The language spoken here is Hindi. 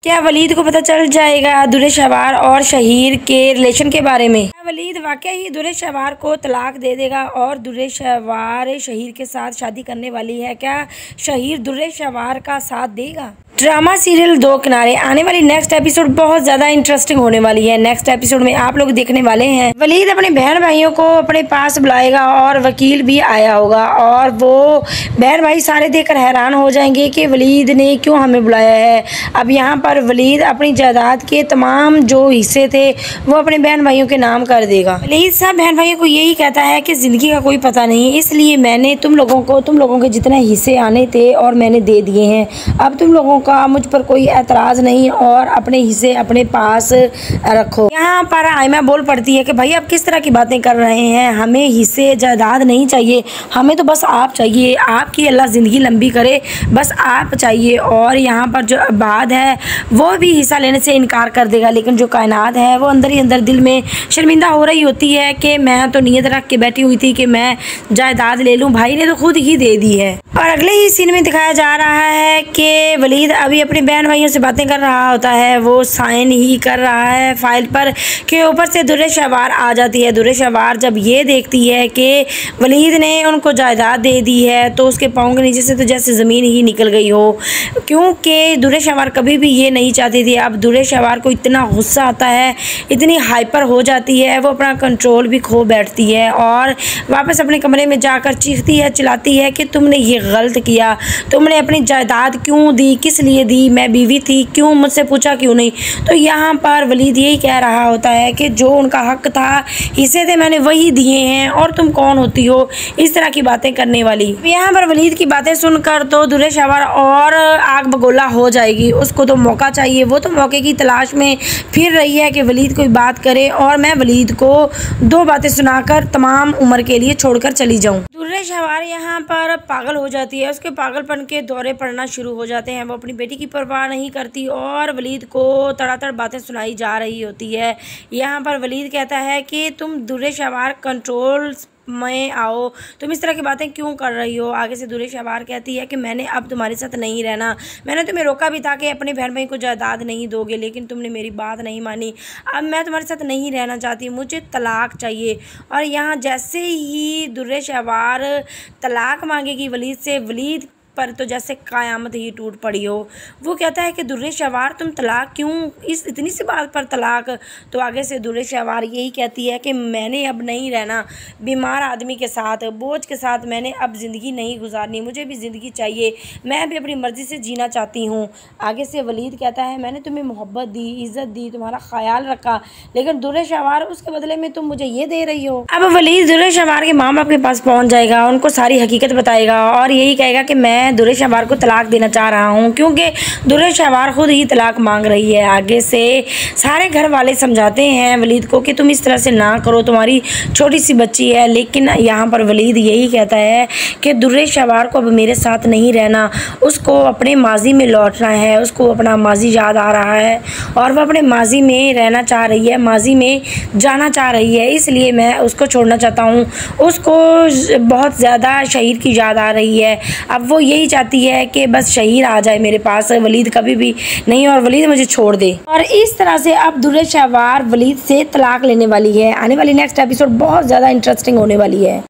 क्या वलीद को पता चल जाएगा दुर्रे शहवार और शहीर के रिलेशन के बारे में? क्या वलीद वाकई ही दुर्रे शहवार को तलाक दे देगा और दुर्रे शहवार शहीर के साथ शादी करने वाली है? क्या शहीर दुर्रे शहवार का साथ देगा? ड्रामा सीरियल दो किनारे आने वाली नेक्स्ट एपिसोड बहुत ज़्यादा इंटरेस्टिंग होने वाली है। नेक्स्ट एपिसोड में आप लोग देखने वाले हैं वलीद अपने बहन भाइयों को अपने पास बुलाएगा और वकील भी आया होगा और वो बहन भाई सारे देखकर हैरान हो जाएंगे कि वलीद ने क्यों हमें बुलाया है। अब यहाँ पर वलीद अपनी जायदाद के तमाम जो हिस्से थे वो अपने बहन भाइयों के नाम कर देगा। वलीद सब बहन भाइयों को यही कहता है कि ज़िंदगी का कोई पता नहीं, इसलिए मैंने तुम लोगों के जितने हिस्से आने थे और मैंने दे दिए हैं। अब तुम लोगों का मुझ पर कोई एतराज़ नहीं और अपने हिस्से अपने पास रखो। यहाँ पर आयमा बोल पड़ती है कि भाई आप किस तरह की बातें कर रहे हैं, हमें हिस्से जायदाद नहीं चाहिए, हमें तो बस आप चाहिए, आपकी अल्लाह ज़िंदगी लंबी करे, बस आप चाहिए। और यहाँ पर जो अब्बाद है वो भी हिस्सा लेने से इनकार कर देगा, लेकिन जो कायनात है वो अंदर ही अंदर दिल में शर्मिंदा हो रही होती है कि मैं तो नीयत रख के बैठी हुई थी कि मैं जायदाद ले लूँ, भाई ने तो खुद ही दे दी है। और अगले ही सीन में दिखाया जा रहा है कि वलीद अभी अपने बहन भाइयों से बातें कर रहा होता है, वो साइन ही कर रहा है फाइल पर कि ऊपर से दुर्रे शहवार आ जाती है। दुर्रे शहवार जब ये देखती है कि वलीद ने उनको जायदाद दे दी है तो उसके पाँव के नीचे से तो जैसे ज़मीन ही निकल गई हो, क्योंकि दुर्रे शहवार कभी भी ये नहीं चाहती थी। अब दुर्रे शहवार को इतना गुस्सा आता है, इतनी हाइपर हो जाती है, वो अपना कंट्रोल भी खो बैठती है और वापस अपने कमरे में जाकर चीखती है, चिल्लाती है कि तुमने ये गलत किया, तुमने अपनी जायदाद क्यों दी, किस लिए दी, मैं बीवी थी, क्यों मुझसे पूछा क्यों नहीं। तो यहाँ पर वलीद यही कह रहा होता है कि जो उनका हक था, हिस्से थे, मैंने वही दिए हैं और तुम कौन होती हो इस तरह की बातें करने वाली। यहाँ पर वलीद की बातें सुनकर तो दुर्रे शहवार और आग बगोला हो जाएगी, उसको तो मौका चाहिए, वो तो मौके की तलाश में फिर रही है कि वलीद कोई बात करे और मैं वलीद को दो बातें सुनाकर तमाम उम्र के लिए छोड़कर चली जाऊँ। दुर्रे शहवार यहाँ पर पागल हो जाती है, उसके पागलपन के दौरे पड़ना शुरू हो जाते हैं। वो अपनी बेटी की परवाह नहीं करती और वलीद को तड़ातड़ बातें सुनाई जा रही होती है। यहाँ पर वलीद कहता है कि तुम दुर्रे शहवार कंट्रोल में आओ, तुम इस तरह की बातें क्यों कर रही हो। आगे से दुर्रे शहवार कहती है कि मैंने अब तुम्हारे साथ नहीं रहना, मैंने तुम्हें रोका भी था कि अपने बहन भाई को जायदाद नहीं दोगे, लेकिन तुमने मेरी बात नहीं मानी, अब मैं तुम्हारे साथ नहीं रहना चाहती, मुझे तलाक चाहिए। और यहाँ जैसे ही दुर्रे शहवार तलाक मांगेगी वलीद से, वलीद पर तो जैसे क़यामत ही टूट पड़ी हो। वो कहता है कि दुर्रे शहवार तुम तलाक क्यों, इस इतनी सी बात पर तलाक। तो आगे से दुर्रे शहवार यही कहती है कि मैंने अब नहीं रहना बीमार आदमी के साथ, बोझ के साथ, मैंने अब ज़िंदगी नहीं गुजारनी, मुझे भी ज़िंदगी चाहिए, मैं भी अपनी मर्ज़ी से जीना चाहती हूँ। आगे से वलीद कहता है मैंने तुम्हें मोहब्बत दी, इज़्ज़त दी, तुम्हारा ख्याल रखा, लेकिन दुर्रे शहवार उसके बदले में तुम मुझे ये दे रही हो। अब वलीद दुर्रे शहवार के माँ बाप के पास पहुँच जाएगा, उनको सारी हकीकत बताएगा और यही कहेगा कि मैं दुर्रे शहवार को तलाक देना चाह रहा हूँ, क्योंकि दुर्रे शहवार खुद ही तलाक मांग रही है। आगे से सारे घर वाले समझाते हैं वलीद को कि तुम इस तरह से ना करो, तुम्हारी छोटी सी बच्ची है, लेकिन यहाँ पर वलीद यही कहता है कि दुर्रे शहवार को अब मेरे साथ नहीं रहना, उसको अपने माजी में लौटना है, उसको अपना माजी याद आ रहा है और वह अपने माजी में रहना चाह रही है, माजी में जाना चाह रही है, इसलिए मैं उसको छोड़ना चाहता हूँ। उसको बहुत ज़्यादा शहीर की याद आ रही है, अब वो यही चाहती है कि बस शहीर आ जाए मेरे पास, वलीद कभी भी नहीं और वलीद मुझे छोड़ दे। और इस तरह से अब दुर्रे शहवार वलीद से तलाक लेने वाली है। आने वाली नेक्स्ट एपिसोड बहुत ज़्यादा इंटरेस्टिंग होने वाली है।